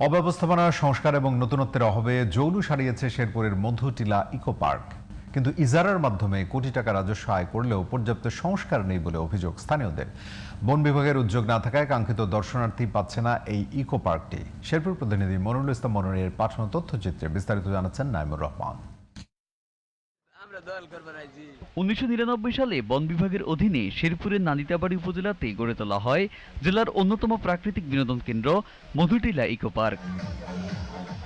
অব্যবস্থাপনা, সংস্কার এবং নতুনত্বের অভাবে জৌলুস হারিয়েছে শেরপুরের মধুটিলা ইকো পার্ক। কিন্তু ইজারার মাধ্যমে কোটি টাকা রাজস্ব আয় করলেও পর্যাপ্ত সংস্কার নেই বলে অভিযোগ স্থানীয়দের। বন বিভাগের উদ্যোগ না থাকায় কাঙ্ক্ষিত দর্শনার্থী পাচ্ছে না এই ইকো পার্কটি। শেরপুর প্রতিনিধি মনিরুল ইসলাম মনিরের পাঠানো তথ্যচিত্রে বিস্তারিত জানাচ্ছেন নাইমুর রহমান। 1999 সালে বন বিভাগের অধীনে শেরপুরের নালিতাবাড়ী উপজেলাতে গড়ে তোলা হয় জেলার অন্যতম প্রাকৃতিক বিনোদন কেন্দ্র মধুটিলা ইকো পার্ক।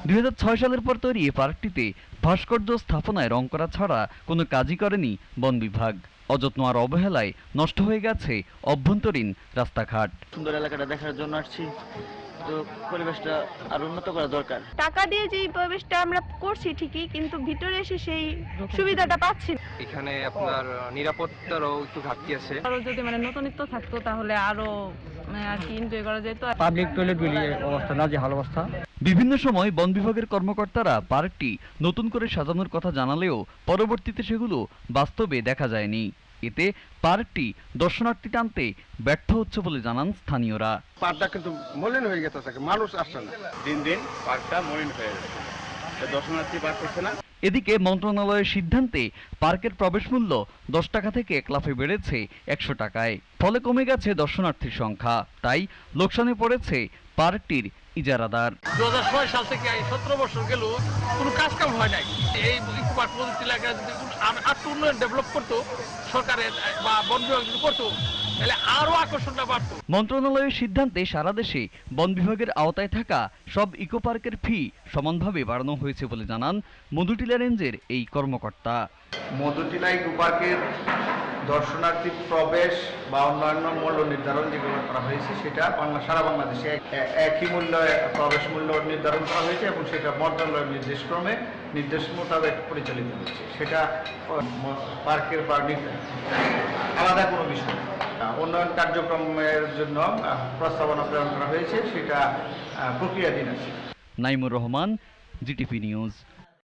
2006 সালের পর তৈরি এই পার্কটিতে ভাস্কর্য স্থাপনায় রং করা ছাড়া কোনো কাজই করেনি বন বিভাগ। অযত্ন আর অবহেলায় নষ্ট হয়ে গেছে অভ্যন্তরীণ রাস্তাঘাট। সুন্দর এলাকাটা দেখার জন্য আসছি, তো পরিবেশটা আর উন্নত করা দরকার। টাকা দিয়ে যেই পরিবেশটা আমরা করছি ঠিকই, কিন্তু ভিতরে এসে সেই সুবিধাটা পাচ্ছি না। এখানে আপনার নিরাপত্তারও একটু ঘাটতি আছে। আরো যদি নতুনত্ব থাকতো তাহলে আরো আর কি এনজয় করা যেত। পাবলিক টয়লেটগুলির অবস্থা নাজেহাল অবস্থা। বিভিন্ন সময় বন বিভাগের কর্মকর্তারা পার্কটি নতুন করে সাজানোর কথা জানালেও পরবর্তীতে সেগুলো বাস্তবে দেখা যায়নি। এতে পার্কটি দর্শনার্থী টানতে ব্যর্থ হচ্ছে বলে জানান স্থানীয়রা। পার্কটা কিন্তু মলিন হয়ে গেছে, মানুষ আসছে না, দিন দিন পার্কটা মলিন হয়ে যাচ্ছে, দর্শনার্থী পার্ক করছে না। এদিকে মন্ত্রণালয়ের সিদ্ধান্তে পার্কের প্রবেশ মূল্য 10 টাকা থেকে 1 লাফে বেড়েছে 100 টাকায়। ফলে কমে গেছে দর্শনার্থীর সংখ্যা। তাই লোকসানে পড়েছে পার্কটির ইজারাদার। 2006 সাল থেকে 17 বছর গেল কোনো কাজ কাম হয় নাই। এই পার্ক প্রযুক্তি এলাকায় যদি আর উন্নয়ন ডেভেলপ করতো সরকারের বা বন বিভাগ যদি করতো তাহলে আরো আকর্ষণটা বাড়তো। মন্ত্রণালয়ের সিদ্ধান্তে সারা দেশে বন বিভাগের আওতায় থাকা সব ইকো পার্কের ফি সমানভাবে বাড়ানো হয়েছে বলে জানান মধুটিলা রেঞ্জের এই কর্মকর্তা। মধুটিলা ইকো পার্কের দর্শনার্থী প্রবেশ বা অন্যান্য মূল্য নির্ধারণ যেগুলো করা হয়েছে সেটা সারা বাংলাদেশে একই মূল্যে প্রবেশ মূল্য নির্ধারণ করা হয়েছে এবং সেটা মন্ত্রণালয়ের নির্দেশ মোতাবেক পরিচালিত হচ্ছে। সেটা পার্কের বা আলাদা কোনো বিষয় না। উন্নয়ন কার্যক্রমের জন্য প্রস্তাবনা প্রেরণ করা হয়েছে, সেটা প্রক্রিয়াধীন আছে। Naimur Rahman, GTV news.